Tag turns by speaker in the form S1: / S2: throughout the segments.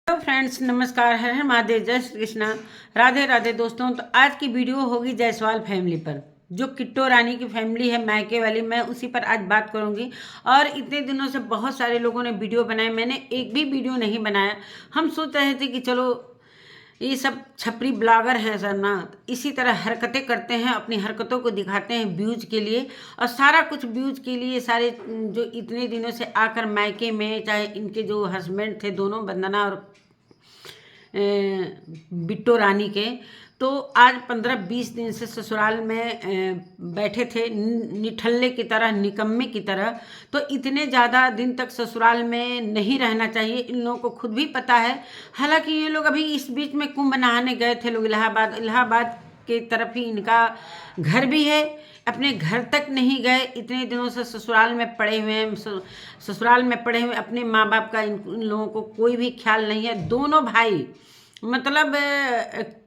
S1: Hello friends, नमस्कार। हर हर महादेव, जय श्री कृष्णा, राधे राधे। दोस्तों, तो आज की वीडियो होगी जायसवाल फैमिली पर, जो किट्टो रानी की फैमिली है मायके वाली। मैं उसी पर आज बात करूंगी। और इतने दिनों से बहुत सारे लोगों ने वीडियो बनाए, मैंने एक भी वीडियो नहीं बनाया। हम सोच रहे थे कि चलो ये सब छपरी ब्लॉगर हैं सर ना, इसी तरह हरकतें करते हैं, अपनी हरकतों को दिखाते हैं व्यूज के लिए, और सारा कुछ व्यूज के लिए। सारे जो इतने दिनों से आकर मायके में, चाहे इनके जो हस्बैंड थे दोनों, वंदना और बिट्टो रानी के, तो आज 15-20 दिन से ससुराल में बैठे थे निठल्ले की तरह, निकम्मे की तरह। तो इतने ज़्यादा दिन तक ससुराल में नहीं रहना चाहिए, इन लोगों को खुद भी पता है। हालांकि ये लोग अभी इस बीच में कुंभ नहाने गए थे लोग इलाहाबाद के तरफ ही इनका घर भी है। अपने घर तक नहीं गए, इतने दिनों से ससुराल में पड़े हुए हैं। ससुराल में पड़े हुए अपने माँ बाप का इन लोगों को कोई भी ख्याल नहीं है। दोनों भाई, मतलब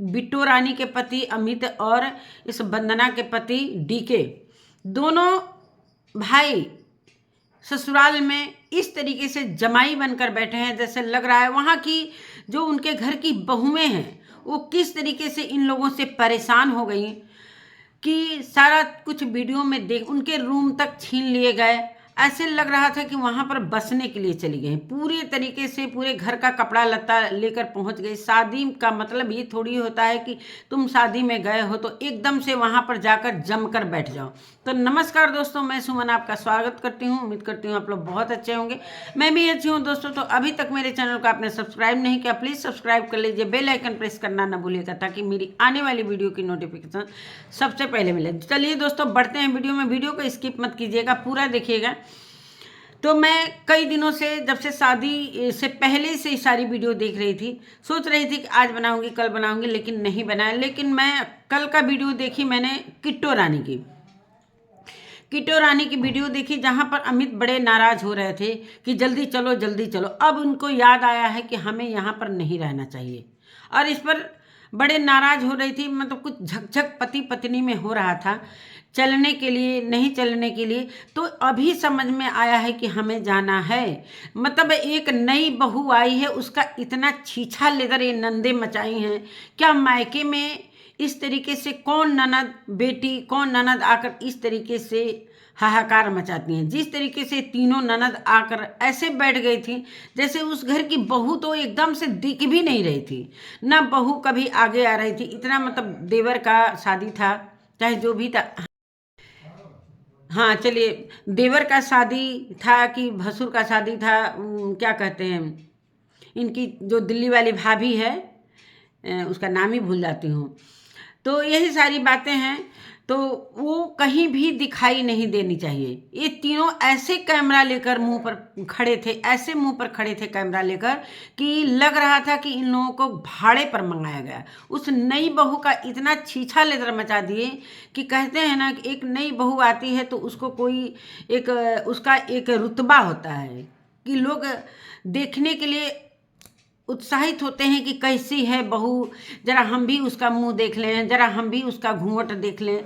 S1: बिट्टो रानी के पति अमित और इस वंदना के पति डीके, दोनों भाई ससुराल में इस तरीके से जमाई बनकर बैठे हैं, जैसे लग रहा है वहाँ की जो उनके घर की बहुएं हैं वो किस तरीके से इन लोगों से परेशान हो गई कि सारा कुछ वीडियो में देख, उनके रूम तक छीन लिए गए। ऐसे लग रहा था कि वहाँ पर बसने के लिए चली गई, पूरे तरीके से पूरे घर का कपड़ा लत्ता लेकर पहुँच गई। शादी का मतलब ये थोड़ी होता है कि तुम शादी में गए हो तो एकदम से वहाँ पर जाकर जमकर बैठ जाओ। तो नमस्कार दोस्तों, मैं सुमन आपका स्वागत करती हूँ। उम्मीद करती हूँ आप लोग बहुत अच्छे होंगे, मैं भी अच्छी हूँ। दोस्तों, तो अभी तक मेरे चैनल को आपने सब्सक्राइब नहीं किया, प्लीज़ सब्सक्राइब कर लीजिए, बेल आइकन प्रेस करना ना भूलिएगा, ताकि मेरी आने वाली वीडियो की नोटिफिकेशन सबसे पहले मिले। चलिए दोस्तों, बढ़ते हैं वीडियो में। वीडियो को स्किप मत कीजिएगा, पूरा देखिएगा। तो मैं कई दिनों से, जब से शादी से पहले से ही सारी वीडियो देख रही थी, सोच रही थी कि आज बनाऊंगी, कल बनाऊंगी, लेकिन नहीं बनाया। लेकिन मैं कल का वीडियो देखी मैंने किट्टो रानी की वीडियो देखी, जहां पर अमित बड़े नाराज हो रहे थे कि जल्दी चलो जल्दी चलो। अब उनको याद आया है कि हमें यहाँ पर नहीं रहना चाहिए, और इस पर बड़े नाराज हो रही थी। मतलब कुछ झकझक पति पत्नी में हो रहा था, चलने के लिए, नहीं चलने के लिए। तो अभी समझ में आया है कि हमें जाना है। मतलब एक नई बहू आई है, उसका इतना छीछा लेकर ये नंदे मचाई हैं। क्या मायके में इस तरीके से कौन ननद बेटी, कौन ननद आकर इस तरीके से हाहाकार मचाती हैं? जिस तरीके से तीनों ननद आकर ऐसे बैठ गई थी जैसे उस घर की बहू तो एकदम से दिख भी नहीं रही थी, ना बहू कभी आगे आ रही थी। इतना मतलब देवर का शादी था, चाहे जो भी था। हाँ चलिए, देवर का शादी था कि भसुर का शादी था, क्या कहते हैं, इनकी जो दिल्ली वाली भाभी है, उसका नाम ही भूल जाती हूँ। तो यही सारी बातें हैं। तो वो कहीं भी दिखाई नहीं देनी चाहिए। ये तीनों ऐसे कैमरा लेकर मुंह पर खड़े थे, ऐसे मुंह पर खड़े थे कैमरा लेकर, कि लग रहा था कि इन लोगों को भाड़े पर मंगाया गया। उस नई बहू का इतना छीछा लेकर मचा दिए कि कहते हैं ना कि एक नई बहू आती है तो उसको कोई एक, उसका एक रुतबा होता है कि लोग देखने के लिए उत्साहित होते हैं कि कैसी है बहू, जरा हम भी उसका मुंह देख लें, जरा हम भी उसका घूंघट देख लें।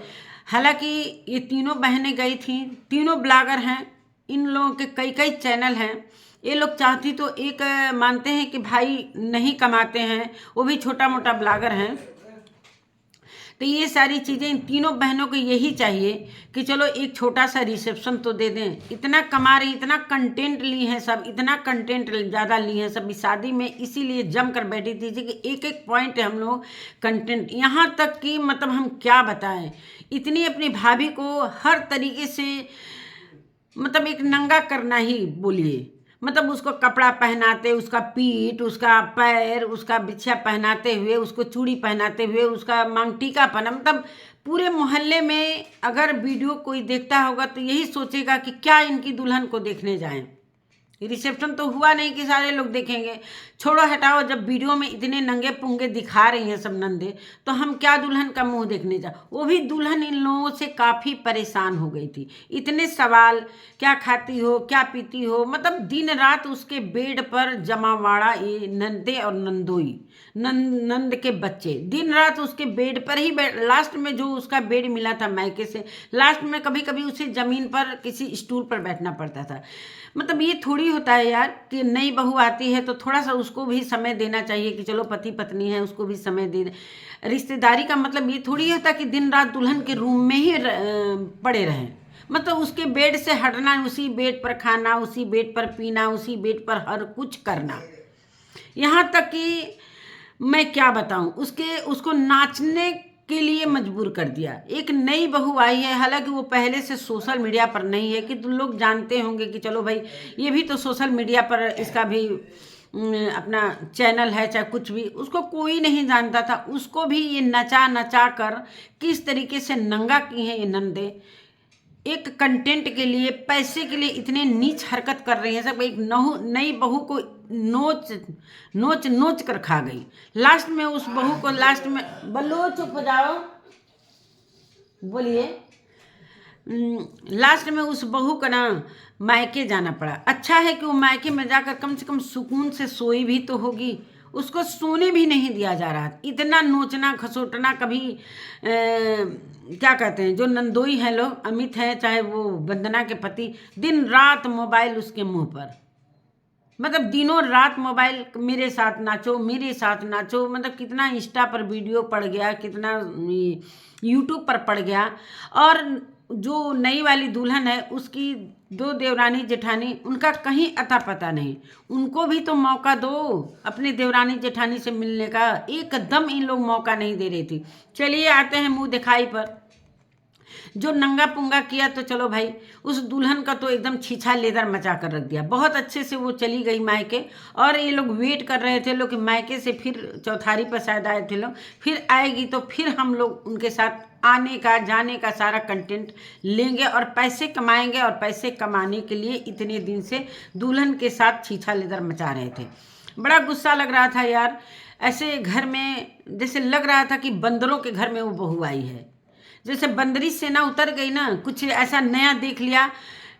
S1: हालांकि ये तीनों बहनें गई थी, तीनों ब्लॉगर हैं, इन लोगों के कई कई चैनल हैं। ये लोग चाहती तो एक मानते हैं कि भाई नहीं कमाते हैं, वो भी छोटा मोटा ब्लॉगर हैं। तो ये सारी चीज़ें इन तीनों बहनों को यही चाहिए कि चलो एक छोटा सा रिसेप्शन तो दे दें। इतना कमा रही, इतना कंटेंट ली हैं सब, इतना कंटेंट ज़्यादा ली हैं सब इस शादी में, इसीलिए जम कर बैठी थी कि एक एक पॉइंट हम लोग कंटेंट, यहाँ तक कि मतलब हम क्या बताएं, इतनी अपनी भाभी को हर तरीके से मतलब एक नंगा करना ही बोलिए। मतलब उसको कपड़ा पहनाते, उसका पीठ, उसका पैर, उसका बिछिया पहनाते हुए, उसको चूड़ी पहनाते हुए, उसका मांग टीका पहना, मतलब पूरे मोहल्ले में अगर वीडियो कोई देखता होगा तो यही सोचेगा कि क्या इनकी दुल्हन को देखने जाएं। रिसेप्शन तो हुआ नहीं कि सारे लोग देखेंगे, छोड़ो हटाओ। जब वीडियो में इतने नंगे पुंगे दिखा रही हैं सब नंदे, तो हम क्या दुल्हन का मुंह देखने जा। वो भी दुल्हन इन लोगों से काफ़ी परेशान हो गई थी। इतने सवाल, क्या खाती हो, क्या पीती हो, मतलब दिन रात उसके बेड पर जमावाड़ा, ये नंदे और नंदोई, नंद के बच्चे दिन रात उसके बेड पर ही लास्ट में जो उसका बेड मिला था मायके से, लास्ट में कभी कभी उसे ज़मीन पर किसी स्टूल पर बैठना पड़ता था। मतलब ये थोड़ी होता है यार कि नई बहू आती है तो थोड़ा सा उसको भी समय देना चाहिए कि चलो पति पत्नी है, उसको भी समय दे। रिश्तेदारी का मतलब ये थोड़ी होता कि दिन रात दुल्हन के रूम में ही पड़े रहें। मतलब उसके बेड से हटना, उसी बेड पर खाना, उसी बेड पर पीना, उसी बेड पर हर कुछ करना। यहाँ तक कि मैं क्या बताऊं, उसको नाचने के लिए मजबूर कर दिया। एक नई बहू आई है, हालांकि वो पहले से सोशल मीडिया पर नहीं है, कि तुम लोग जानते होंगे कि चलो भाई ये भी तो सोशल मीडिया पर इसका भी अपना चैनल है, चाहे कुछ भी, उसको कोई नहीं जानता था। उसको भी ये नचा नचा कर किस तरीके से नंगा की है ये नंदे, एक कंटेंट के लिए, पैसे के लिए इतने नीच हरकत कर रही है सब। एक नई बहू को नोच नोच नोच कर खा गई। लास्ट में उस बहू को, लास्ट में, बल्लो चुप हो जाओ, बोलिए। लास्ट में उस बहू का ना मायके जाना पड़ा। अच्छा है कि वो मायके में जाकर कम से कम सुकून से सोई भी तो होगी। उसको सोने भी नहीं दिया जा रहा। इतना नोचना खसोटना। कभी क्या कहते हैं जो नंदोई हैं लोग, अमित है चाहे वो वंदना के पति, दिन रात मोबाइल उसके मुंह पर, मतलब दिनों रात मोबाइल, मेरे साथ नाचो मेरे साथ नाचो। मतलब कितना इंस्टा पर वीडियो पड़ गया, कितना यूट्यूब पर पड़ गया। और जो नई वाली दुल्हन है उसकी दो देवरानी जेठानी, उनका कहीं अता पता नहीं। उनको भी तो मौका दो अपने देवरानी जेठानी से मिलने का। एकदम इन लोग मौका नहीं दे रही थी। चलिए आते हैं मुंह दिखाई पर। जो नंगा पुंगा किया तो चलो भाई, उस दुल्हन का तो एकदम छीछा लेदर मचा कर रख दिया। बहुत अच्छे से वो चली गई मायके, और ये लोग वेट कर रहे थे लोग कि मायके से फिर चौथारी पर शायद आए थे लोग, फिर आएगी तो फिर हम लोग उनके साथ आने का जाने का सारा कंटेंट लेंगे और पैसे कमाएंगे। और पैसे कमाने के लिए इतने दिन से दुल्हन के साथ छीछा लेदर मचा रहे थे। बड़ा गुस्सा लग रहा था यार। ऐसे घर में जैसे लग रहा था कि बंदरों के घर में वो बहू आई है। जैसे बंदरी सेना उतर गई ना, कुछ ऐसा नया देख लिया,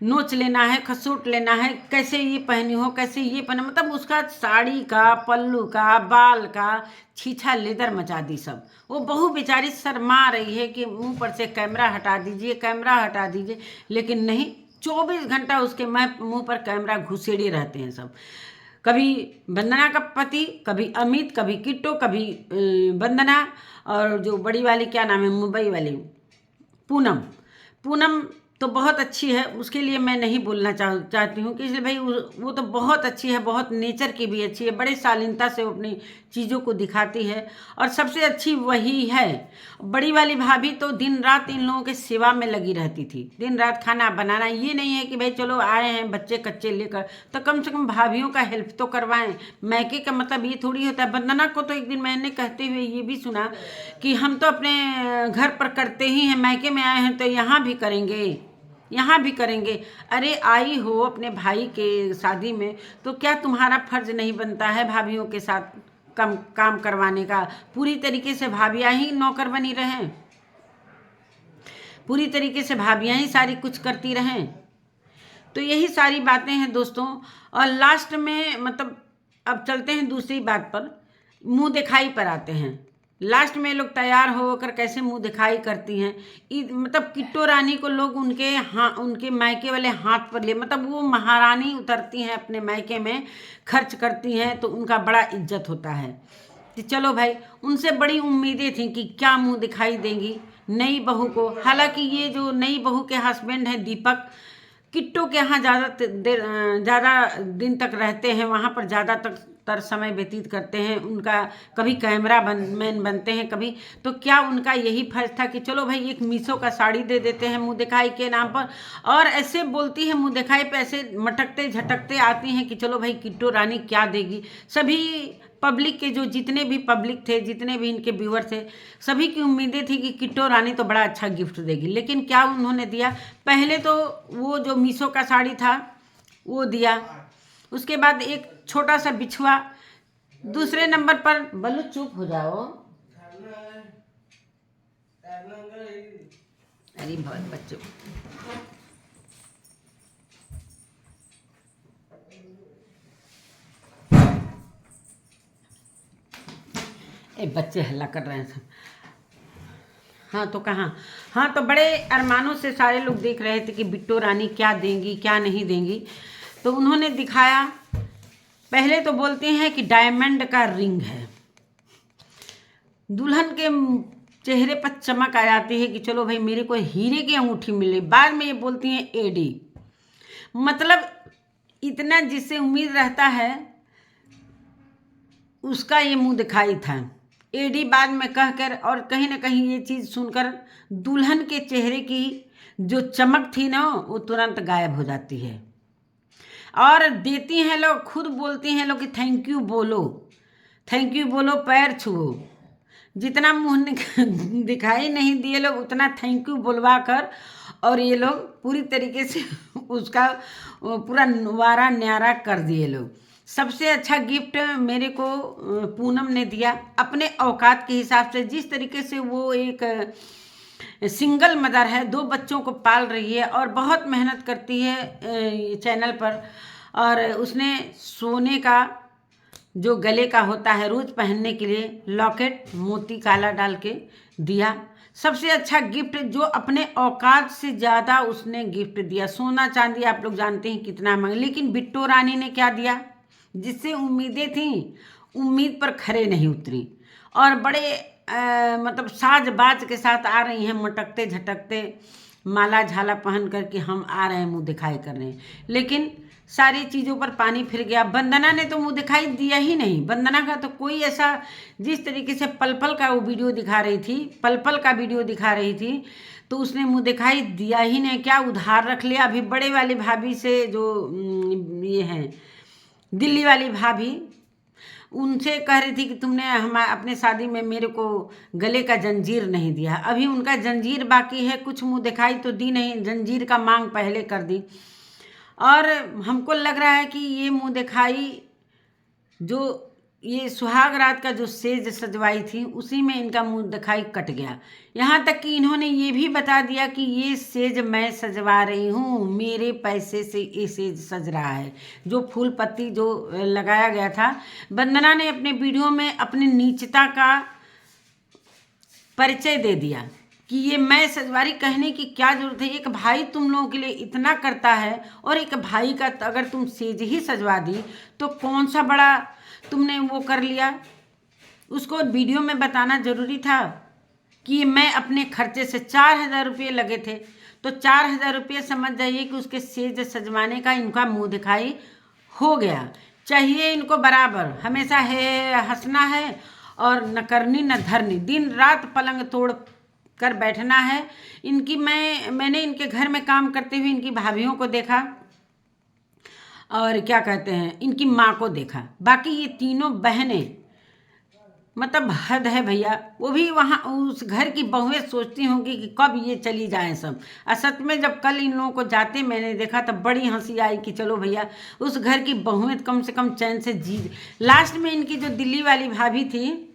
S1: नोच लेना है, खसूट लेना है, कैसे ये पहनी हो, कैसे ये पहना, मतलब उसका साड़ी का, पल्लू का, बाल का छीछा लेदर मचा दी सब। वो बहू बेचारी शर्मा रही है कि मुंह पर से कैमरा हटा दीजिए, कैमरा हटा दीजिए, लेकिन नहीं, 24 घंटा उसके मुंह पर कैमरा घुसेड़े रहते हैं सब। कभी वंदना का पति, कभी अमित, कभी किट्टो, कभी वंदना, और जो बड़ी वाली क्या नाम है मुंबई वाली, पूनम। पूनम तो बहुत अच्छी है, उसके लिए मैं नहीं बोलना चाहती हूँ कि इसलिए भाई वो तो बहुत अच्छी है, बहुत नेचर की भी अच्छी है, बड़े शालीनता से वो अपनी चीज़ों को दिखाती है, और सबसे अच्छी वही है। बड़ी वाली भाभी तो दिन रात इन लोगों के सेवा में लगी रहती थी, दिन रात खाना बनाना। ये नहीं है कि भाई चलो आए हैं बच्चे कच्चे लेकर, तो कम से कम भाभीियों का हेल्प तो करवाएं। मैके का मतलब ये थोड़ी होता है। वंदना को तो एक दिन मैंने कहते हुए ये भी सुना कि हम तो अपने घर पर करते ही हैं, मैके में आए हैं तो यहाँ भी करेंगे, यहाँ भी करेंगे। अरे आई हो अपने भाई के शादी में, तो क्या तुम्हारा फर्ज नहीं बनता है भाभीियों के साथ काम करवाने का? पूरी तरीके से भाभियाँ ही नौकर बनी रहें, पूरी तरीके से भाभियाँ ही सारी कुछ करती रहें। तो यही सारी बातें हैं दोस्तों। और लास्ट में मतलब अब चलते हैं दूसरी बात पर, मुंह दिखाई पर आते हैं। लास्ट में लोग तैयार होकर कैसे मुंह दिखाई करती हैं। मतलब किट्टो रानी को लोग उनके मायके वाले हाथ पर ले, मतलब वो महारानी उतरती हैं अपने मायके में, खर्च करती हैं तो उनका बड़ा इज्जत होता है। तो चलो भाई, उनसे बड़ी उम्मीदें थी कि क्या मुंह दिखाई देंगी नई बहू को। हालांकि ये जो नई बहू के हस्बैंड हैं दीपक, किट्टो के यहाँ ज़्यादा दिन तक रहते हैं, वहाँ पर ज़्यादातर समय व्यतीत करते हैं। उनका कभी कैमरा मैन बनते हैं कभी, तो क्या उनका यही फर्ज था कि चलो भाई एक मीशो का साड़ी दे देते हैं मुंह दिखाई के नाम पर। और ऐसे बोलती है मुंह दिखाई पे, ऐसे मटकते झटकते आती हैं कि चलो भाई किट्टो रानी क्या देगी। सभी पब्लिक के, जो जितने भी पब्लिक थे, जितने भी इनके व्यूअर थे, सभी की उम्मीदें थी कि किट्टो रानी तो बड़ा अच्छा गिफ्ट देगी। लेकिन क्या उन्होंने दिया? पहले तो वो जो मीशो का साड़ी था वो दिया, उसके बाद एक छोटा सा बिछुआ, दूसरे नंबर पर, बल्लू चुप हो जाओ, अरे बहुत बच्चों, बच्चे हल्ला कर रहे हैं सब। हाँ तो कहाँ, तो बड़े अरमानों से सारे लोग देख रहे थे कि बिट्टो रानी क्या देंगी क्या नहीं देंगी। तो उन्होंने दिखाया, पहले तो बोलते हैं कि डायमंड का रिंग है, दुल्हन के चेहरे पर चमक आ जाती है कि चलो भाई मेरे को हीरे की अंगूठी मिली। बाद में ये बोलती हैं एडी, मतलब इतना जिससे उम्मीद रहता है उसका ये मुंह दिखाई था। एडी बाद में कहकर, और कहीं ना कहीं ये चीज़ सुनकर दुल्हन के चेहरे की जो चमक थी ना वो तुरंत गायब हो जाती है। और देती हैं लोग, खुद बोलती हैं लोग कि थैंक यू बोलो, थैंक यू बोलो, पैर छुओ। जितना मुंह दिखाई नहीं दिए लोग उतना थैंक यू बोलवा कर और ये लोग पूरी तरीके से उसका पूरा वारा न्यारा कर दिए लोग। सबसे अच्छा गिफ्ट मेरे को पूनम ने दिया, अपने औकात के हिसाब से। जिस तरीके से वो एक सिंगल मदर है, 2 बच्चों को पाल रही है और बहुत मेहनत करती है चैनल पर, और उसने सोने का जो गले का होता है रोज पहनने के लिए लॉकेट मोती काला डाल के दिया। सबसे अच्छा गिफ्ट जो अपने औकात से ज़्यादा उसने गिफ्ट दिया। सोना चांदी आप लोग जानते हैं कितना महंगा, लेकिन बिट्टो रानी ने क्या दिया, जिससे उम्मीदें थीं उम्मीद पर खरे नहीं उतरी और बड़े मतलब साज बाज के साथ आ रही हैं, मटकते झटकते माला झाला पहन कर के हम आ रहे हैं मुंह दिखाई कर रहे हैं। लेकिन सारी चीज़ों पर पानी फिर गया। वंदना ने तो मुंह दिखाई दिया ही नहीं। वंदना का तो कोई ऐसा, जिस तरीके से पल पल का वो वीडियो दिखा रही थी, पल पल का वीडियो दिखा रही थी, तो उसने मुंह दिखाई दिया ही नहीं। क्या उधार रख लिया। अभी बड़े वाली भाभी से जो ये हैं दिल्ली वाली भाभी, उनसे कह रही थी कि तुमने अपने शादी में मेरे को गले का जंजीर नहीं दिया। अभी उनका जंजीर बाकी है, कुछ मुंह दिखाई तो दी नहीं, जंजीर का मांग पहले कर दी। और हमको लग रहा है कि ये मुंह दिखाई जो ये सुहाग रात का जो सेज सजवाई थी उसी में इनका मुंह दिखाई कट गया। यहाँ तक कि इन्होंने ये भी बता दिया कि ये सेज मैं सजवा रही हूँ, मेरे पैसे से ये सेज सज रहा है। जो फूल पत्ती जो लगाया गया था, वंदना ने अपने वीडियो में अपनी नीचता का परिचय दे दिया कि ये मैं सजवारी। कहने की क्या जरूरत है, एक भाई तुम लोगों के लिए इतना करता है और एक भाई का अगर तुम सेज ही सजवा दी तो कौन सा बड़ा तुमने वो कर लिया। उसको वीडियो में बताना जरूरी था कि मैं अपने खर्चे से 4000 रुपये लगे थे, तो 4000 रुपये समझ जाइए कि उसके सेज सजवाने का इनका मुंह दिखाई हो गया। चाहिए इनको बराबर, हमेशा है हंसना है और न करनी न धरनी, दिन रात पलंग तोड़ कर बैठना है। इनकी मैंने इनके घर में काम करते हुए इनकी भाभीयों को देखा और क्या कहते हैं इनकी माँ को देखा। बाकी ये तीनों बहनें मतलब हद है भैया। वो भी वहाँ उस घर की बहुएं सोचती होंगी कि कब ये चली जाएं सब। असत में जब कल इन लोगों को जाते मैंने देखा तब बड़ी हंसी आई कि चलो भैया उस घर की बहुएं कम से कम चैन से जी। लास्ट में इनकी जो दिल्ली वाली भाभी थी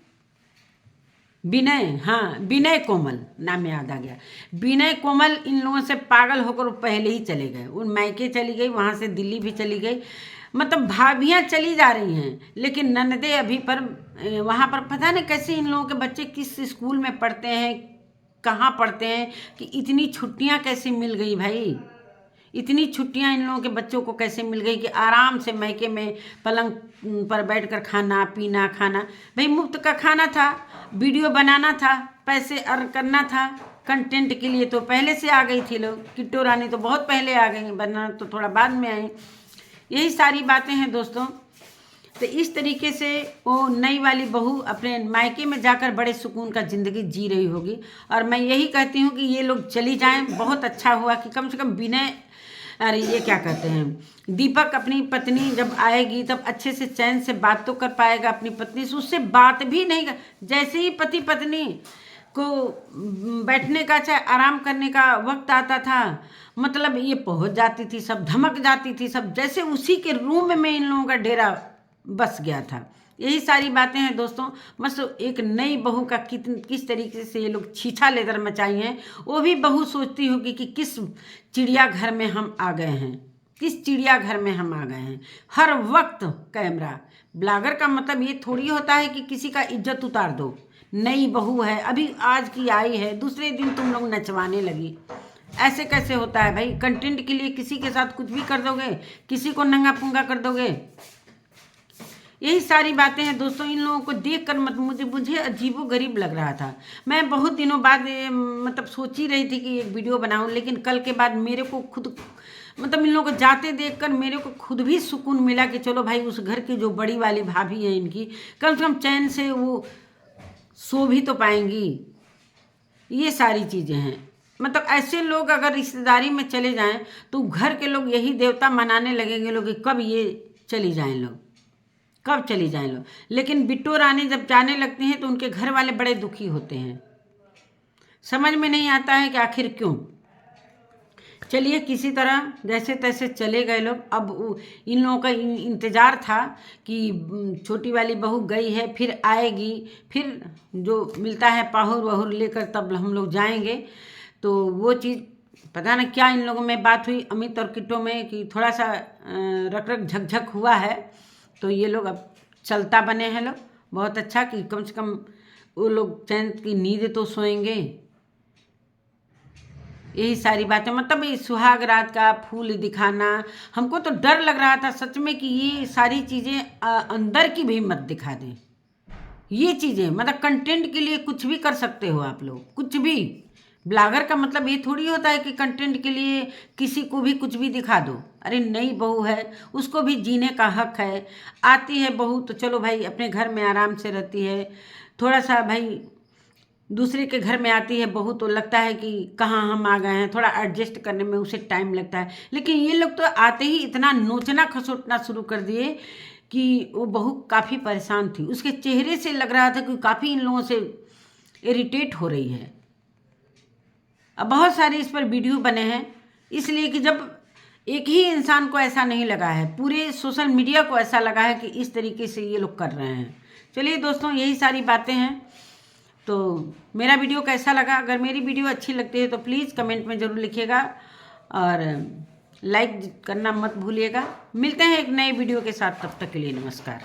S1: विनय, हाँ विनय कोमल नाम याद आ गया, विनय कोमल इन लोगों से पागल होकर वो पहले ही चले गए। उन मायके चली गई, वहाँ से दिल्ली भी चली गई। मतलब भाभियाँ चली जा रही हैं लेकिन ननदे अभी पर वहाँ पर पता नहीं कैसे इन लोगों के बच्चे किस स्कूल में पढ़ते हैं, कहाँ पढ़ते हैं कि इतनी छुट्टियाँ कैसे मिल गई भाई। इतनी छुट्टियां इन लोगों के बच्चों को कैसे मिल गई कि आराम से मैके में पलंग पर बैठकर खाना पीना खाना। भाई मुफ्त का खाना था, वीडियो बनाना था, पैसे अर्न करना था कंटेंट के लिए, तो पहले से आ गई थी लोग। किट्टू रानी तो बहुत पहले आ गई, वरना तो थोड़ा बाद में आई। यही सारी बातें हैं दोस्तों। तो इस तरीके से वो नई वाली बहू अपने मायके में जाकर बड़े सुकून का ज़िंदगी जी रही होगी। और मैं यही कहती हूँ कि ये लोग चली जाएं। बहुत अच्छा हुआ कि कम से कम विनय, अरे ये क्या कहते हैं दीपक, अपनी पत्नी जब आएगी तब अच्छे से चैन से बात तो कर पाएगा अपनी पत्नी से। उससे बात भी नहीं कर, जैसे ही पति पत्नी को बैठने का चाहे आराम करने का वक्त आता था मतलब ये पहुंच जाती थी, सब धमक जाती थी, सब जैसे उसी के रूम में इन लोगों का डेरा बस गया था। यही सारी बातें हैं दोस्तों। बस एक नई बहू का किस तरीके से ये लोग छीछा लेकर मचाई हैं। वो भी बहू सोचती होगी कि किस चिड़ियाघर में हम आ गए हैं, किस चिड़ियाघर में हम आ गए हैं। हर वक्त कैमरा। ब्लॉगर का मतलब ये थोड़ी होता है कि किसी का इज्जत उतार दो। नई बहू है, अभी आज की आई है, दूसरे दिन तुम लोग नचवाने लगी। ऐसे कैसे होता है भाई? कंटेंट के लिए किसी के साथ कुछ भी कर दोगे, किसी को नंगा पुंगा कर दोगे। यही सारी बातें हैं दोस्तों। इन लोगों को देख कर मुझे अजीबो गरीब लग रहा था। मैं बहुत दिनों बाद मतलब सोच ही रही थी कि एक वीडियो बनाऊं, लेकिन कल के बाद मेरे को खुद मतलब इन लोगों को जाते देखकर मेरे को खुद भी सुकून मिला कि चलो भाई, उस घर की जो बड़ी वाली भाभी है इनकी, कम से कम चैन से वो सो भी तो पाएंगी। ये सारी चीज़ें हैं। मतलब ऐसे लोग अगर रिश्तेदारी में चले जाएं तो घर के लोग यही देवता मनाने लगेंगे लोग कि कब ये चली जाएं लोग, कब चली जाएं लोग। लेकिन बिट्टू रानी जब जाने लगती हैं तो उनके घर वाले बड़े दुखी होते हैं। समझ में नहीं आता है कि आखिर क्यों। चलिए, किसी तरह जैसे तैसे चले गए लोग। अब इन लोगों का इंतज़ार था कि छोटी वाली बहू गई है, फिर आएगी, फिर जो मिलता है पाहुर वाहुर लेकर तब हम लोग जाएंगे। तो वो चीज़ पता ना क्या इन लोगों में बात हुई अमित और किट्टो में कि थोड़ा सा रक रक झकझक हुआ है। तो ये लोग अब चलता बने हैं लोग। बहुत अच्छा कि कम से कम वो लोग चैन की नींद तो सोएंगे। यही सारी बातें। मतलब ये सुहाग रात का फूल दिखाना, हमको तो डर लग रहा था सच में कि ये सारी चीज़ें अंदर की भी मत दिखा दें। ये चीज़ें मतलब कंटेंट के लिए कुछ भी कर सकते हो आप लोग, कुछ भी। ब्लॉगर का मतलब ये थोड़ी होता है कि कंटेंट के लिए किसी को भी कुछ भी दिखा दो। अरे नई बहू है, उसको भी जीने का हक है। आती है बहू तो चलो भाई अपने घर में आराम से रहती है। थोड़ा सा भाई दूसरे के घर में आती है बहू तो लगता है कि कहाँ हम आ गए हैं, थोड़ा एडजस्ट करने में उसे टाइम लगता है। लेकिन ये लोग तो आते ही इतना नोचना खसोटना शुरू कर दिए कि वो बहू काफ़ी परेशान थी। उसके चेहरे से लग रहा था कि काफ़ी इन लोगों से इरिटेट हो रही है। अब बहुत सारे इस पर वीडियो बने हैं, इसलिए कि जब एक ही इंसान को ऐसा नहीं लगा है, पूरे सोशल मीडिया को ऐसा लगा है कि इस तरीके से ये लोग कर रहे हैं। चलिए दोस्तों, यही सारी बातें हैं। तो मेरा वीडियो कैसा लगा? अगर मेरी वीडियो अच्छी लगती है तो प्लीज़ कमेंट में ज़रूर लिखिएगा और लाइक करना मत भूलिएगा। मिलते हैं एक नए वीडियो के साथ, तब तक के लिए नमस्कार।